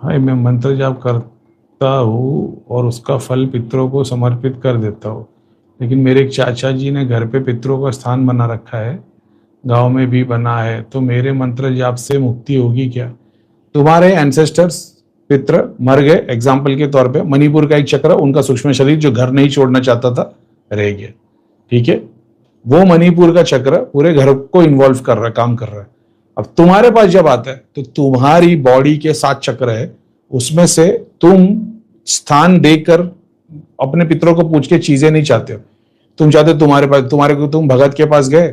हाँ, मैं मंत्र जाप करता हूँ और उसका फल पितरों को समर्पित कर देता हूँ। लेकिन मेरे एक चाचा जी ने घर पे पितरों का स्थान बना रखा है, गांव में भी बना है, तो मेरे मंत्र जाप से मुक्ति होगी क्या? तुम्हारे एंसेस्टर्स पितृ मर गए, एग्जाम्पल के तौर पे मणिपुर का एक चक्र, उनका सूक्ष्म शरीर जो घर नहीं छोड़ना चाहता था रह गया, ठीक है। वो मणिपुर का चक्र पूरे घर को इन्वॉल्व कर रहा है, काम कर रहा है। अब तुम्हारे पास जब आता है तो तुम्हारी बॉडी के 7 चक्र है, उसमें से तुम स्थान देकर अपने पितरों को पूछ के चीजें नहीं चाहते हो। तुम चाहते हो तुम्हारे पास, तुम्हारे को तुम भगत के पास गए,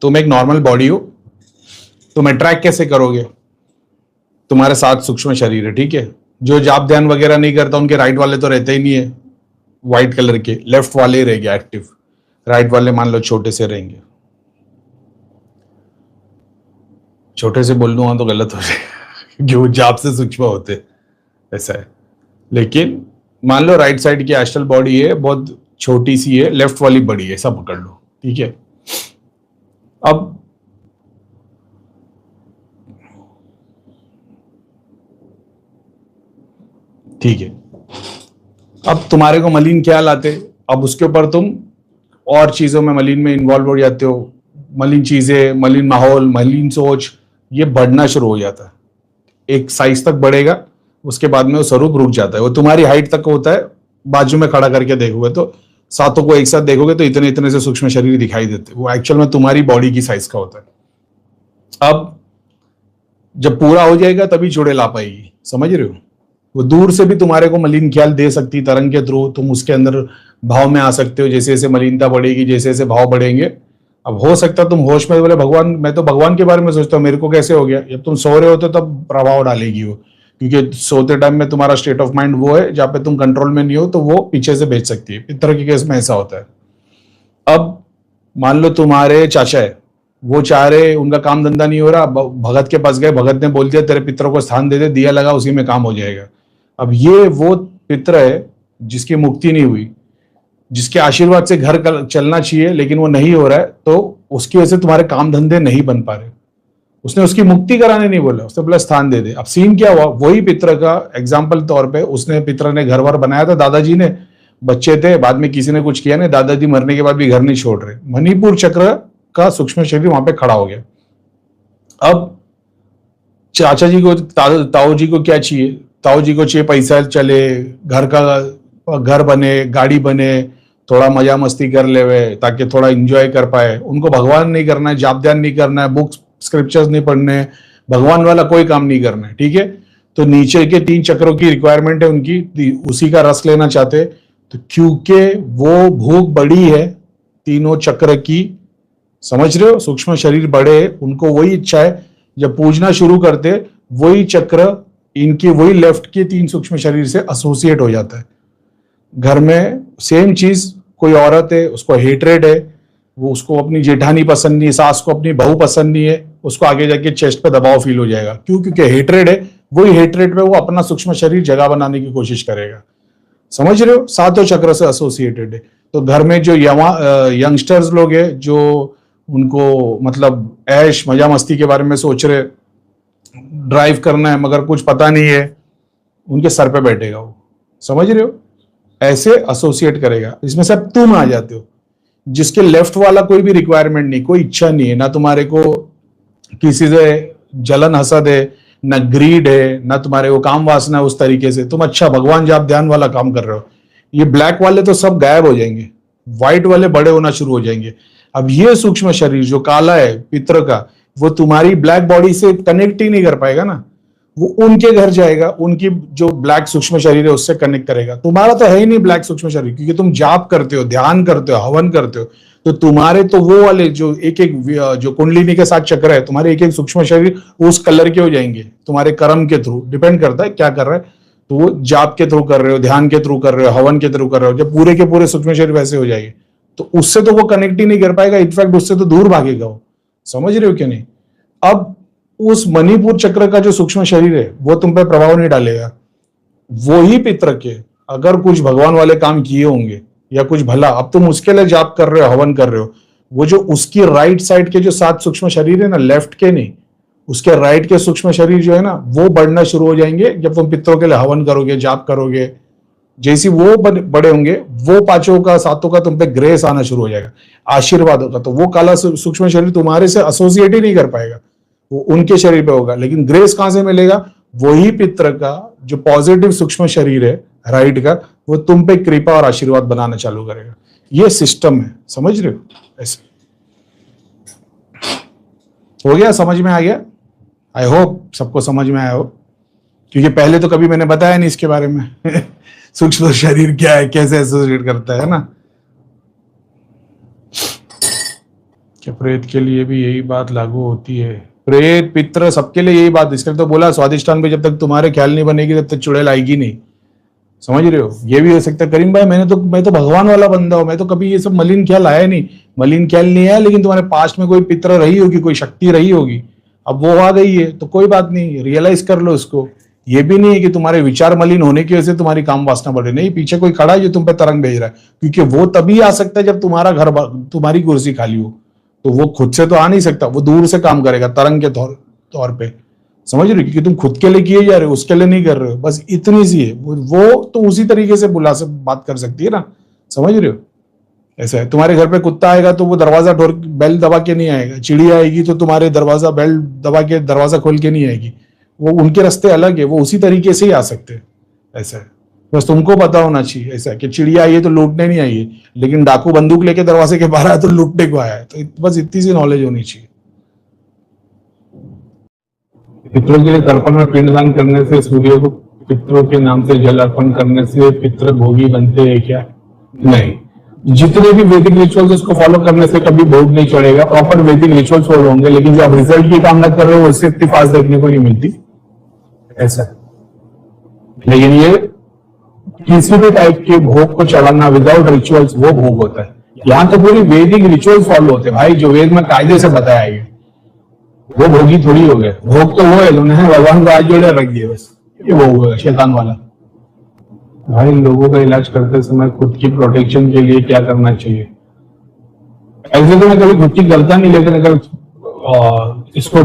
तुम एक नॉर्मल बॉडी हो, तुम अट्रैक्ट कैसे करोगे? तुम्हारे 7 सूक्ष्म शरीर है, ठीक है। जो जाप ध्यान वगैरह नहीं करता उनके राइट वाले तो रहते ही नहीं है, व्हाइट कलर के, लेफ्ट वाले ही रहेंगे एक्टिव, राइट वाले मान लो छोटे से रहेंगे। छोटे से बोल दूंगा तो गलत हो जाएगा क्योंकि वो जाप से सूक्ष्म होते, ऐसा है। लेकिन मान लो राइट साइड की एस्ट्रल बॉडी है, बहुत छोटी सी है, लेफ्ट वाली बड़ी है, ऐसा पकड़ लो, ठीक है। अब ठीक है, अब तुम्हारे को मलिन ख्याल आते, अब उसके ऊपर तुम और चीजों में मलिन में इन्वॉल्व हो जाते हो, मलिन चीजें, मलिन माहौल, मलिन सोच, ये बढ़ना शुरू हो जाता है। एक साइज तक बढ़ेगा, उसके बाद में वो स्वरूप रुक जाता है। वो तुम्हारी हाइट तक होता है, बाजू में खड़ा करके देखोगे तो सातों को एक साथ देखोगे तो इतने इतने से सूक्ष्म शरीर दिखाई देते, वो एक्चुअल में तुम्हारी बॉडी की साइज का होता है। अब जब पूरा हो जाएगा तभी जोड़े ला पाएगी, समझ रहे हो? वो दूर से भी तुम्हारे को मलिन ख्याल दे सकती, तरंग के थ्रू तुम उसके अंदर भाव में आ सकते हो। जैसे जैसे मलिनता बढ़ेगी, जैसे जैसे भाव बढ़ेंगे, अब हो सकता है तुम होश में बोले भगवान, मैं तो भगवान के बारे में सोचता हूँ, मेरे को कैसे हो गया? जब तुम सो रहे होते तब प्रभाव डालेगी वो, क्योंकि सोते टाइम में तुम्हारा स्टेट ऑफ माइंड वो है जहाँ पे तुम कंट्रोल में नहीं हो, तो वो पीछे से भेज सकती है। इस तरह के केस में ऐसा होता है। अब मान लो तुम्हारे चाचा है, वो चाह रहे, उनका काम धंधा नहीं हो रहा, भगत के पास गए, भगत ने बोल दिया तेरे पितरों को स्थान दे दे, दिया लगा, उसी में काम हो जाएगा। अब ये वो पितर है जिसकी मुक्ति नहीं हुई, जिसके आशीर्वाद से घर चलना चाहिए लेकिन वो नहीं हो रहा है, तो उसकी वजह से तुम्हारे काम धंधे नहीं बन पा रहे। उसने उसकी मुक्ति कराने नहीं बोला, उसने बोला स्थान दे दे। अब सीन क्या हुआ, वही पितर का एग्जाम्पल तौर पे, उसने पितर ने घर वर बनाया था, दादाजी ने, बच्चे थे, बाद में किसी ने कुछ किया नहीं, दादाजी मरने के बाद भी घर नहीं छोड़ रहे, मणिपुर चक्र का सूक्ष्म शरीर वहां पे खड़ा हो गया। अब चाचा जी को, ताऊ जी को क्या चाहिए? ताऊ जी को चाहिए पैसा चले, घर का घर बने, गाड़ी बने, थोड़ा मजा मस्ती कर ले ताकि थोड़ा इंजॉय कर पाए। उनको भगवान नहीं करना है, जाप ध्यान नहीं करना है, बुक्स स्क्रिप्चर्स नहीं पढ़ने, भगवान वाला कोई काम नहीं करना है, ठीक है। तो नीचे के 3 चक्रों की रिक्वायरमेंट है उनकी, उसी का रस लेना चाहते। तो क्योंकि वो भूख बड़ी है तीनों चक्र की, समझ रहे हो, सूक्ष्म शरीर बड़े, उनको वही इच्छा है। जब पूजना शुरू करते, वही चक्र इनकी, वही लेफ्ट के 3 सूक्ष्म शरीर से एसोसिएट हो जाता है। घर में सेम चीज, कोई औरत है, उसको हेट्रेड है, वो, उसको अपनी जेठानी पसंद नहीं है, सास को अपनी बहू पसंद नहीं है, उसको आगे जाके चेस्ट पे दबाव फील हो जाएगा। क्यों? क्योंकि हेट्रेड है, वही हेट्रेड पे वो अपना सूक्ष्म शरीर जगह बनाने की कोशिश करेगा। समझ रहे हो? सातों चक्र से एसोसिएटेड है। तो घर में जो यंगस्टर्स लोग हैं, जो उनको मतलब ऐश मजा मस्ती के बारे में सोच रहे, ड्राइव करना है मगर कुछ पता नहीं है, उनके सर पे बैठेगा वो, समझ रहे हो? ऐसे एसोसिएट करेगा। इसमें सब तुम आ जाते हो, जिसके लेफ्ट वाला कोई भी रिक्वायरमेंट नहीं, कोई इच्छा नहीं है, ना तुम्हारे को किसी से जलन हसद है, ना ग्रीड है, ना तुम्हारे को काम वासना है उस तरीके से। तुम अच्छा भगवान जाप ध्यान वाला काम कर रहे हो। ये ब्लैक वाले तो सब गायब हो जाएंगे, व्हाइट वाले बड़े होना शुरू हो जाएंगे। अब ये सूक्ष्म शरीर जो काला है पितर का, वो तुम्हारी ब्लैक बॉडी से कनेक्ट ही नहीं कर पाएगा ना, वो उनके घर जाएगा, उनकी जो ब्लैक सूक्ष्म शरीर है उससे कनेक्ट करेगा। तुम्हारा तो है ही नहीं ब्लैक सूक्ष्म शरीर, क्योंकि तुम जाप करते हो, ध्यान करते हो, हवन करते हो। तो तुम्हारे तो वो वाले जो एक एक जो कुंडलिनी के साथ चक्र है, तुम्हारे एक एक सूक्ष्म शरीर उस कलर के हो जाएंगे, तुम्हारे कर्म के थ्रू, डिपेंड करता है क्या कर रहा है। तो वो जाप के थ्रू कर रहे हो, ध्यान के थ्रू कर रहे हो, हवन के थ्रू कर रहे हो, जब पूरे के पूरे सूक्ष्म शरीर वैसे हो जाएंगे, तो उससे तो वो कनेक्ट ही नहीं कर पाएगा, इनफैक्ट उससे तो दूर भागेगा वो। समझ रहे हो कि नहीं? अब उस मणिपुर चक्र का जो सूक्ष्म शरीर है वो तुम पे प्रभाव नहीं डालेगा। वो ही पितर के अगर कुछ भगवान वाले काम किए होंगे या कुछ भला, अब तुम उसके लिए जाप कर रहे हो, हवन कर रहे हो, वो जो उसकी राइट साइड के जो 7 सूक्ष्म शरीर है ना, लेफ्ट के नहीं, उसके राइट के सूक्ष्म शरीर जो है ना वो बढ़ना शुरू हो जाएंगे जब तुम पितरों के लिए हवन करोगे, जाप करोगे। जैसी वो बड़े होंगे, वो पांचों का सातों का तुम पे ग्रेस आना शुरू हो जाएगा, आशीर्वाद होगा। तो वो काला सूक्ष्म शरीर तुम्हारे से एसोसिएट ही नहीं कर पाएगा, वो उनके शरीर पे होगा। लेकिन ग्रेस कहां से मिलेगा? वही पितर का जो पॉजिटिव सूक्ष्म शरीर है राइट का, वो तुम पे कृपा और आशीर्वाद बनाना चालू करेगा। ये सिस्टम है, समझ रहे हो? ऐसे हो गया, समझ में आ गया? आई होप सबको समझ में आया हो, क्योंकि पहले तो कभी मैंने बताया नहीं इसके बारे में सूक्ष्म शरीर क्या है, कैसे एसोसिएट करता है ना। क्या प्रेत के लिए भी यही बात लागू होती है? प्रेत पित्र सबके लिए यही बात, इसके लिए तो बोला स्वादिष्टान पे जब तक तुम्हारे ख्याल नहीं बनेगी तब तक चुड़ैल आएगी नहीं। समझ रहे हो? ये भी हो सकता है करीम भाई मैं तो भगवान वाला बंदा हूं, मैं तो कभी ये सब मलिन ख्याल आया नहीं। मलिन ख्याल नहीं आया, लेकिन तुम्हारे पास्ट में कोई पित्र रही होगी, कोई शक्ति रही होगी, अब वो आ गई है तो कोई बात नहीं, रियलाइज कर लो उसको। ये भी नहीं है कि तुम्हारे विचार मलिन होने की वजह से तुम्हारी काम वासना बढ़ रही, नहीं, पीछे कोई खड़ा है जो तुम पे तरंग भेज रहा है, क्योंकि वो तभी आ सकता है जब तुम्हारा घर, तुम्हारी कुर्सी खाली हो। तो वो खुद से तो आ नहीं सकता, वो दूर से काम करेगा तरंग के तौर पे। समझ रहे हो? क्योंकि तुम खुद के लिए किए जा रहे हो, उसके लिए नहीं कर रहे हो, बस इतनी सी है। वो तो उसी तरीके से बात कर सकती है ना। समझ रहे हो? ऐसा है, तुम्हारे घर पे कुत्ता आएगा तो वो दरवाजा बेल दबा के नहीं आएगा, चिड़िया आएगी तो तुम्हारे दरवाजा बेल दबा के दरवाजा खोल के नहीं आएगी। वो उनके रास्ते अलग है, वो उसी तरीके से ही आ सकते हैं। ऐसा है, बस तुमको पता होना चाहिए। ऐसा है कि चिड़िया आई है तो लूटने नहीं आई है, लेकिन डाकू बंदूक लेके दरवाजे के बाहर आया तो लूटने को आया है। तो बस इतनी सी नॉलेज होनी चाहिए। पितरों के लिए तर्पण में पिंडदान करने से, सूर्य को पितरों के नाम से जल अर्पण करने से पितृ भोगी बनते हैं क्या? नहीं, जितने भी वैदिक रिचुअल्स उसको फॉलो करने से कभी भोग नहीं चढ़ेगा। प्रॉपर वैदिक रिचुअल्स फॉलो होंगे, लेकिन जो आप रिजल्ट की कामना कर रहे हो उससे इतनी फास्ट देखने को नहीं मिलती। ऐसा, लेकिन ये किसी भी टाइप के भोग को चढ़ाना विदाउट रिचुअल्स वो भोग होता है। यहां तो पूरी वैदिक रिचुअल्स फॉलो होते हैं भाई, जो वेद में कायदे से बताया है, वो भोगी थोड़ी हो गए। भोग तो वो है उन्होंने भगवान को आज जोड़े रख दिए, बस ये वो हुआ शैतान वाला। भाई लोगों का इलाज करते समय खुद की प्रोटेक्शन के लिए क्या करना चाहिए? ऐसे तो मैं कभी खुद की करता नहीं, लेकिन अगर इसको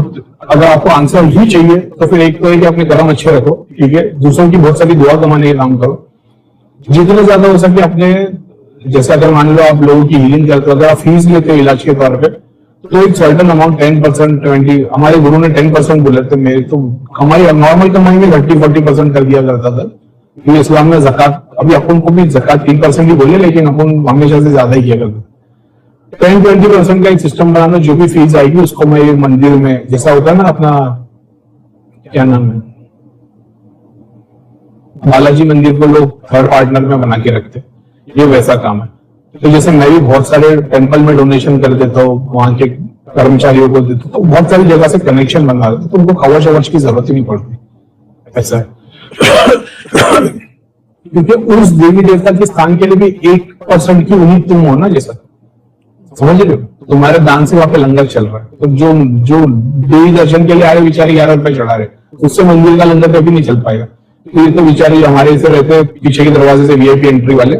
अगर आपको आंसर ही चाहिए तो फिर एक तो है कि अपने कर्म अच्छे रखो, ठीक है। दूसरों की बहुत सारी दुआ कमाने का काम करो, जितने ज्यादा हो सके अपने। जैसे अगर मान लो आप लोगों की हीलिंग करते हो, अगर आप फीस लेते हो इलाज के तौर पे, तो एक सर्टन अमाउंट 10%, 20, हमारे गुरु ने 10% बोले थे। मेरी तो कमाई नॉर्मल कमाई में 30-40% कर दिया करता था, क्योंकि इस्लाम में ज़कात, अभी अपन को भी ज़कात 3% ही बोले, लेकिन अपन हमेशा से ज्यादा ही किया करते। 10-20% का एक सिस्टम बनाना, जो भी फीस आएगी उसको मैं मंदिर में, जैसा होता है ना अपना क्या नाम है, बालाजी मंदिर को लोग थर्ड पार्टनर में बना के रखते, ये वैसा काम है। तो जैसे मैं भी बहुत सारे टेंपल में डोनेशन कर देता हूँ, वहां के कर्मचारियों को देता हूँ, तो बहुत सारी जगह से कनेक्शन बना देता हूँ, तो उनको कवच ववच की जरूरत ही नहीं पड़ती। ऐसा है क्योंकि उस देवी देवता के स्थान के लिए भी 1% की उम्मीद तुम हो ना, जैसा समझ रहे हो? तुम्हारे दान से वहां पे लंगर चल रहा है, तो जो देवी दर्शन के लिए आ रहे बेचारे 11 रुपए चढ़ा रहे, उससे मंदिर का लंगर कभी नहीं चल पाएगा। तो ये तो बेचारे हमारे से रहते हैं पीछे के दरवाजे से वीआईपी एंट्री वाले,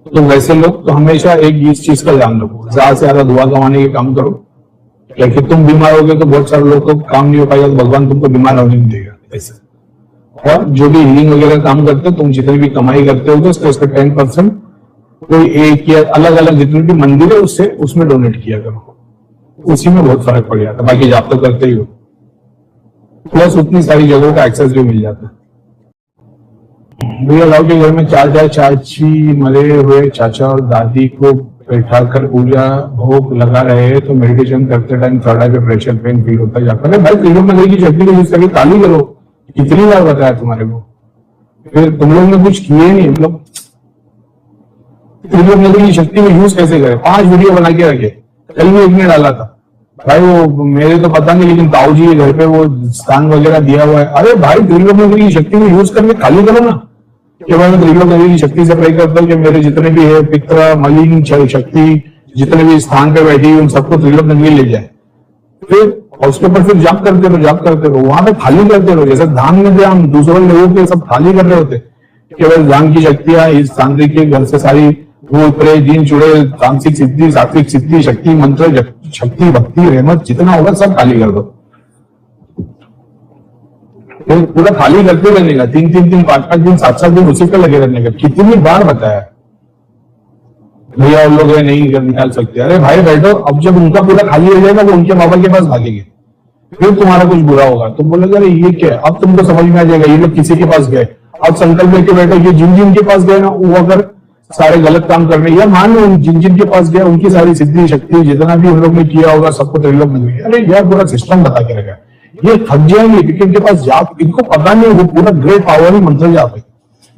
तो वैसे लोग तो हमेशा एक इस चीज का ध्यान रखो, ज्यादा से ज्यादा दुआ कमाने के काम करो, क्योंकि तुम बीमार होगे तो बहुत सारे लोग को काम नहीं हो पाएगा, तो भगवान तुमको बीमार होने नहीं देगा। ऐसे, और जो भी हीलिंग वगैरह काम करते हो, तुम जितनी भी कमाई करते हो तो उसका 10% कोई एक या अलग अलग जितने भी मंदिर है उससे उसमें डोनेट किया करो, उसी में बहुत फर्क पड़ जाता है। बाकी जाप तो करते ही हो, प्लस उतनी सारी जगहों का एक्सेस भी मिल जाता है। भैया गाँव के घर में चाचा चाची मरे हुए चाचा और दादी को बैठाकर पूजा भोग लगा रहे हैं, तो मेडिटेशन करते टाइम थोड़ा पे प्रेशर पेन फील होता जाता है। भाई त्रिलोक नगरी की शक्ति को यूज करके ताली करो, कितनी बार बताया तुम्हारे को, फिर तुम लोग ने कुछ किए नहीं। मतलब त्रिलोक नगरी की शक्ति को यूज कैसे करें? 5 वीडियो बना के रखे, कल भी एक ने डाला था भाई, वो मेरे तो पता नहीं, लेकिन ताऊ जी के घर पे वो स्थान वगैरह दिया हुआ है। अरे भाई त्रिलोक नगरी की शक्ति को यूज करके खाली करो ना, कि मैं त्रिलोक नगरी की शक्ति से प्रे करता हूँ कि मेरे जितने भी है पित्र मलिन शक्ति जितने भी स्थान पे बैठी उन सबको त्रिलोक नगरी ले जाए, फिर उसके ऊपर फिर जाप करते रहो, वहां पे खाली करते रहो। जैसे धाम में थे हम, दूसरों लोगों के सब खाली कर रहे होते, केवल धाम की शक्तियां इस तांत्रिक के घर से सारी वो प्रे दिन चुड़े तांत्रिक सिद्धि सात्विक सिद्धि शक्ति मंत्र शक्ति भक्ति रहमत जितना होगा सब खाली कर दो। फिर पूरा खाली करते रहने का, 3-3 दिन 5-5 दिन 7-7 दिन उसी पे लगे रहने का। कितनी बार बताया भैया उन लोग नहीं निकाल सकते। अरे भाई बैठो, अब जब उनका पूरा खाली हो जाएगा वो उनके बाबा के पास भागेंगे, फिर तुम्हारा कुछ बुरा होगा। तुम बोलोगे अरे ये क्या है, अब तुमको समझ में आ जाएगा ये लोग किसी के पास गए। अब संकल्प लेके बैठो ये जिन जिन के पास गए ना, वो अगर सारे गलत काम करने, या मान लो जिन जिन के पास गए उनकी सारी सिद्धि शक्ति जितना भी उन लोग ने किया होगा सबको त्रिलोक मिल गया। अरे यार पूरा सिस्टम बता के रखा है, ये थक जाएंगे क्योंकि इनके पास जाप, इनको पता नहीं वो पूरा ग्रेट पावर ही मंत्र जाप है।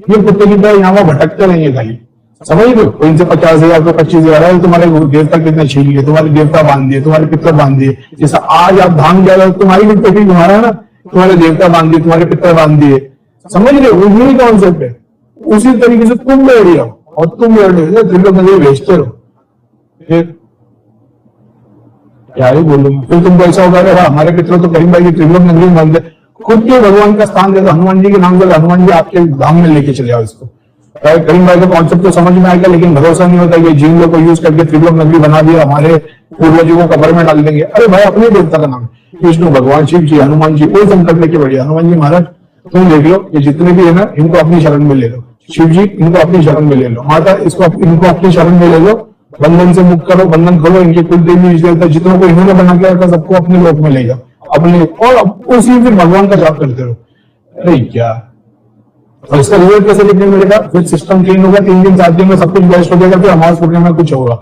ये कुत्ते की तरह यहाँ भटकते रहेंगे खाली, समझ लो। कोई इनसे 50,000 को 25,000 है, तुम्हारे देवता कितने छीन लिए, तुम्हारे देवता बांध दिए, तुम्हारे पितर बांध दिए। जैसा आज आप धाम जा रहे हो, तुम्हारी भी टोपी तुम्हारा है ना, तुम्हारे देवता बांध दिए, तुम्हारे पितर बांध दिए, समझ रहे हो, यही कॉन्सेप्ट है। उसी तरीके से तुम बैठ जाओ और तुम बैठ जाओ, त्रिलोक नगरी भेजते रहो। फिर क्या ही बोलूं, फिर तुमको ऐसा होगा कि हमारे पितर तो करीम भाई की त्रिलोक नगरी में बांध दे, खुद के भगवान का स्थान दे दो, हनुमान जी के नाम से हनुमान जी आपके धाम में लेके चले आओ इसको। करीम भाई का कॉन्सेप्ट तो समझ में आएगा, लेकिन भरोसा नहीं होता कि जिन लोग को यूज करके त्रिलोक नगरी बना दिया, हमारे पूर्वजों को कब्र में डाल देंगे। अरे भाई अपने देवता का नाम विष्णु भगवान, शिव जी, हनुमान जी, कोई संकल्प लेके बढ़िया। हनुमान जी महाराज तुम देख लो, ये जितने भी है ना इनको अपनी शरण में ले लो, शिव जी इनको अपनी शरण में ले लो, माता इसको इनको अपनी शरण में ले लो, बंधन से मुक्त करो, बंधन खोलो, इनके कुल देवी देवता जितनों को इन्होंने बना के रखा सबको अपने लोक में ले जाओ अपने, और उसी फिर भगवान का जाप करते रहो। अरे क्या, और इसका रिजल्ट कैसे दिखने मिलेगा, फिर सिस्टम क्लीन होगा, 3 दिन 7 दिन में सब कुछ बेस्ट हो जाएगा, फिर अमावस पूर्णिमा में कुछ होगा,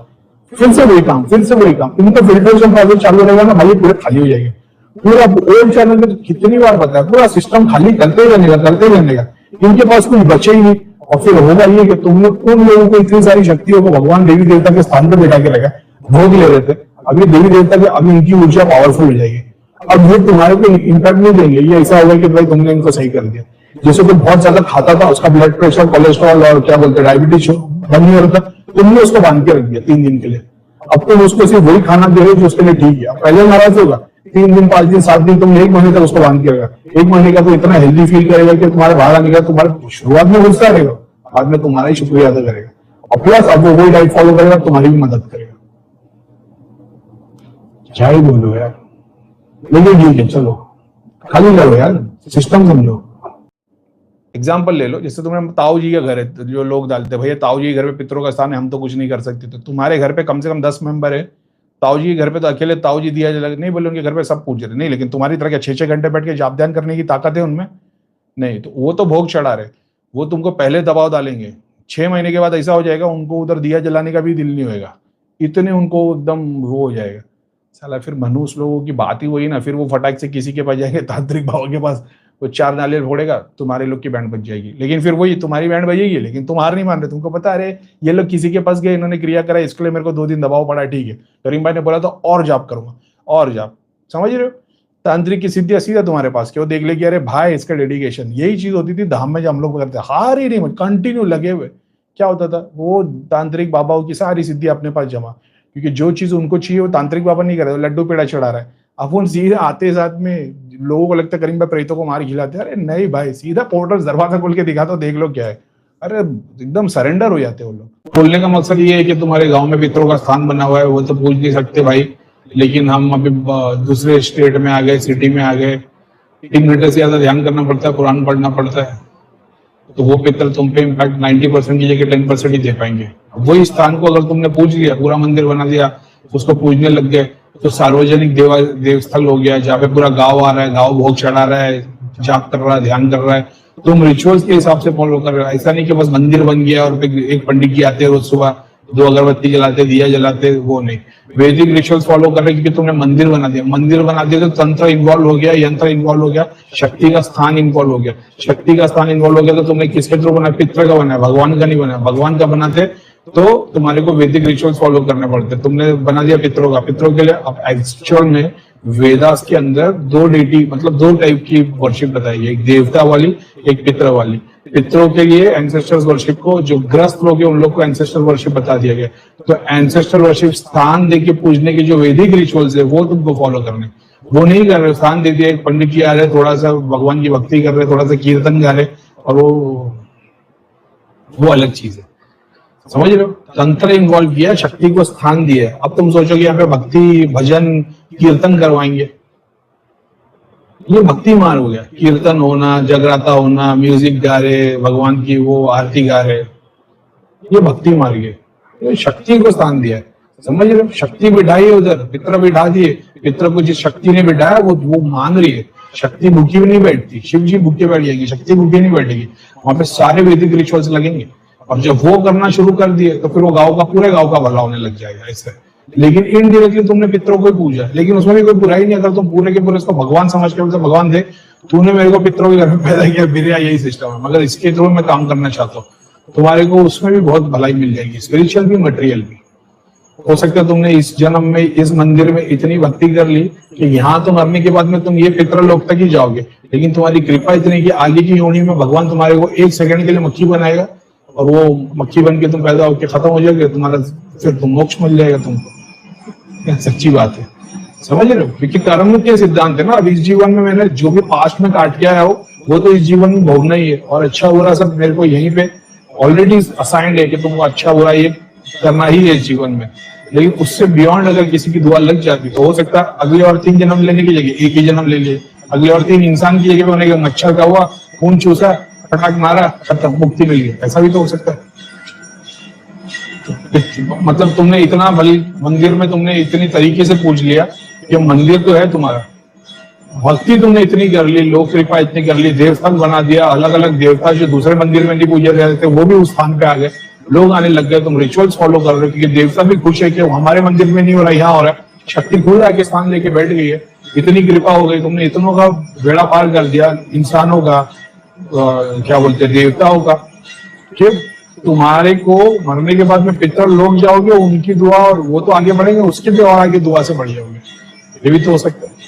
फिर से वही काम, फिर से वही काम। इनका फिल्ट्रेशन प्रोसेस चालू रहेगा ना भाई, पूरे खाली हो जाएंगे। पूरा ओल्ड चैनल में कितनी बार बताया, पूरा सिस्टम खाली करते रहने का, करते रहने का, इनके पास कुछ बचे ही नहीं। और फिर होगा ये कि तुमने उन लोगों को इतनी सारी शक्तियों को भगवान देवी देवता के स्थान पर बैठा के रखा, भोग ले रहे थे, अभी देवी देवता के अभी इनकी ऊर्जा पावरफुल हो जाएगी। अब ये तुम्हारे को इम्पैक्ट नहीं देंगे, ये ऐसा होगा कि भाई तुमने इनको सही कर दिया। जैसे तुम बहुत ज्यादा खाता था, उसका ब्लड प्रेशर, कोलेस्ट्रॉल और क्या बोलते डायबिटीज बंद नहीं होता, तुमने उसको बांध के रख दिया 3 दिन के लिए। अब तुम उसको सिर्फ वही खाना दे रहे हो जो उसके लिए ठीक है। पहले नाराज होगा, 3 दिन 5 दिन 7 दिन, तुम 1 महीने तक उसको बांध के रखा। 1 महीने का तो इतना हेल्दी फील करेगा कि तुम्हारे बाहर आने का, तुम्हारे शुरुआत में गुस्सा रहेगा, बाद में तुम्हारा ही शुक्रिया अदा करेगा, और प्लस अब वो वही डाइट फॉलो करेगा, तुम्हारी भी मदद करेगा। क्या ही बोलो यार, लेकिन ठीक है चलो खाली करो यार, सिस्टम समझो। एग्जाम्पल ले लो, जैसे तुम्हें ताऊ जी का घर है, जो लोग डालते हैं भैया ताऊ जी के घर पे पितरों का स्थान है, हम तो कुछ नहीं कर सकते, तो तुम्हारे घर पे कम से कम 10 मेंबर है, ताऊ जी के घर पे तो अकेले ताऊ जी दिया जला नहीं, बोले उनके घर पे सब पूछ रहे नहीं, लेकिन तुम्हारी तरह क्या 6-6 घंटे बैठ के जाप ध्यान करने की ताकत है उनमें नहीं, तो वो तो भोग चढ़ा रहे, वो तुमको पहले दबाव डालेंगे, 6 महीने के बाद ऐसा हो जाएगा उनको उधर दिया जलाने का भी दिल नहीं होगा, इतने उनको एकदम वो हो जाएगा। साला फिर मनुष्य लोगों की बात ही वही ना, फिर वो फटाक से किसी के पास जाएंगे, तांत्रिक बाबा के पास, वो 4 नारियल फोड़ेगा, तुम्हारे लोग की बैंड बज जाएगी, लेकिन फिर वही तुम्हारी बैंड बजेगी, लेकिन तुम हार नहीं मान रहे, तुमको पता अरे ये लोग किसी के पास गए, इन्होंने क्रिया करा, इसके लिए मेरे को 2 दिन दबाव पड़ा, ठीक है, करीम भाई ने बोला तो और जाप करूंगा, और जाप, समझ रहे हो। तांत्रिक की सिद्धि सीधा तुम्हारे पास क्यों देख लेगी, अरे भाई इसका डेडिकेशन, यही चीज होती थी धाम में जब हम लोग करते, हार ही नहीं, कंटिन्यू लगे हुए, क्या होता था वो तांत्रिक बाबाओं की सारी सिद्धि अपने पास जमा, क्योंकि जो चीज उनको चाहिए वो तांत्रिक बाबा नहीं कर रहे, लड्डू पेड़ा चढ़ा रहा है, अब उन सीधे आते साथ में लोगों को लगता है करीम भाई प्रेतों को मार खिलाते, अरे नहीं भाई, सीधा पोर्टल दरवाजा खोल के दिखा दो, देख लो क्या है, अरे एकदम सरेंडर हो जाते वो लोग। बोलने का मकसद ये है कि तुम्हारे गांव में पितरों का स्थान बना हुआ है, वो तो पूछ नहीं सकते भाई, लेकिन हम अभी दूसरे स्टेट में आ गए, सिटी में आ गए, 3 घंटे से ज्यादा ध्यान करना पड़ता है, कुरान पढ़ना पड़ता है, तो वो पितर तुम पे इम्पैक्ट 90% की जगह 10% ही दे पाएंगे। वही स्थान को अगर तुमने पूज लिया, पूरा मंदिर बना दिया, उसको पूजने लग गए, तो सार्वजनिक देवस्थल हो गया, जहाँ पे पूरा गांव आ रहा है, गांव भोग चढ़ा रहा है, जाप कर रहा है, ध्यान कर रहा है, तुम रिचुअल्स के हिसाब से फॉलो कर रहे हो। ऐसा नहीं कि बस मंदिर बन गया और एक पंडित जी आते रोज सुबह 2 अगरबत्ती जलाते, दिया जलाते, वो नहीं, वैदिक रिचुअल्स फॉलो कर रहे, क्योंकि तुमने मंदिर बना दिया, मंदिर बना दिया तो तंत्र इन्वॉल्व हो गया, यंत्र इन्वॉल्व हो गया, शक्ति का स्थान इन्वॉल्व हो गया, शक्ति का स्थान इन्वॉल्व हो गया, तो तुमने किसके थ्रू बनाया, पितर का बनाया, भगवान का नहीं बनाया। भगवान का बनाते तो तुम्हारे को वैदिक रिचुअल्स फॉलो करने पड़ते, तुमने बना दिया पितरों का। पितरों के लिए अब एक्चुअल में वेदास के अंदर 2 डेटी, मतलब 2 टाइप की वर्शिप बताई है, एक देवता वाली, एक पितर वाली। पितरों के लिए एंसेस्टर्स वर्शिप को, जो ग्रस्त लोग हैं उन लोग को एंसेस्टर वर्शिप बता दिया गया, तो एंसेस्टर वर्शिप स्थान देके पूजने के जो वैदिक रिचुअल्स है वो तुमको फॉलो करने, वो नहीं कर रहे, स्थान दे दिया, एक पंडित जी आ रहे, थोड़ा सा भगवान की भक्ति कर रहे, थोड़ा सा कीर्तन गा रहे, और वो अलग चीज है, समझ रहे हो। तंत्र इन्वॉल्व किया, शक्ति को स्थान दिया, अब तुम सोचोगे यहाँ पे भक्ति भजन कीर्तन करवाएंगे, ये भक्ति मार्ग हो गया। कीर्तन होना, जगराता होना, म्यूजिक गा रहे, भगवान की वो आरती गा रहे, ये भक्ति मार्ग है। ये शक्ति को स्थान दिया है, समझ रहे हो? शक्ति बिठाई है उधर, पितर बिठा दिए। पितर को जिस शक्ति ने बिठाया वो मान रही है। शक्ति भूखी भी नहीं बैठती, शिव जी भूखे बैठ जाएगी, शक्ति भूखी नहीं बैठेगी। वहां पे सारे वैदिक रिचुअल्स लगेंगे, और जब वो करना शुरू कर दिए तो फिर वो गांव का, पूरे गांव का भला होने लग जाएगा ऐसे। लेकिन इनडायरेक्टली तुमने पितरों को ही पूजा, लेकिन उसमें भी कोई बुराई नहीं। अगर तुम पूरे के पूरे इसको भगवान समझ के, भगवान दे तूने मेरे को पितरों के घर में पैदा किया, मेरे यहाँ यही सिस्टम है, मगर इसके थ्रू मैं काम करना चाहता हूँ, तुम्हारे को उसमें भी बहुत भलाई मिल जाएगी, स्पिरिचुअल भी, मटेरियल भी। हो सकता है तुमने इस जन्म में इस मंदिर में इतनी भक्ति कर ली कि यहाँ तो मरने के बाद में तुम ये पितृ लोक तक ही जाओगे, लेकिन तुम्हारी कृपा इतनी कि आगे की योनि में भगवान तुम्हारे को 1 सेकंड के लिए मक्खी बनाएगा, और वो मक्खी बन के तुम पैदा होकर खत्म हो जाओगे, तुम्हारा फिर तुम मोक्ष मिल जाएगा तुमको। सच्ची बात है, समझ रहे हो? क्योंकि कर्म के सिद्धांत है ना। अब इस जीवन में मैंने जो भी पास्ट में काट के आया हो वो तो इस जीवन में भोगना ही है, और अच्छा बुरा सब मेरे को यहीं पे ऑलरेडी असाइंड है कि तुमको अच्छा बुरा ये करना ही है इस जीवन में। लेकिन उससे बियॉन्ड अगर किसी की दुआ लग जाती तो हो सकता है अगले और 3 जन्म लेने की जगह 1 ही जन्म ले लिए, अगले और 3 इंसान की जगह पे होने का, मच्छर का हुआ, खून चूसा, फटाक मारा, खत्म, मुक्ति मिल गई, ऐसा भी तो हो सकता है। मतलब तुमने इतना मंदिर में तुमने इतनी तरीके से पूछ लिया कि मंदिर तो है तुम्हारा, भक्ति तुमने इतनी कर ली, लोक कृपा इतनी कर ली, देवस्थान बना दिया, अलग अलग देवता जो दूसरे मंदिर में नहीं पूजे जाते थे वो भी उस स्थान पे आ गए, लोग आने लग गए, तुम रिचुअल्स फॉलो कर रहे हो, क्योंकि देवता भी खुश है कि हमारे मंदिर में नहीं हो रहा, यहाँ हो रहा है। शक्ति खुद आके स्थान लेके बैठ गई है, इतनी कृपा हो गई, तुमने इतनों का बेड़ा पार कर दिया, इंसानों का, क्या बोलते हैं, देवताओं का, कि तुम्हारे को मरने के बाद में पितर लोग जाओगे, उनकी दुआ, और वो तो आगे बढ़ेंगे, उसके भी और आगे दुआ से बढ़ जाओगे। ये भी तो हो सकता है।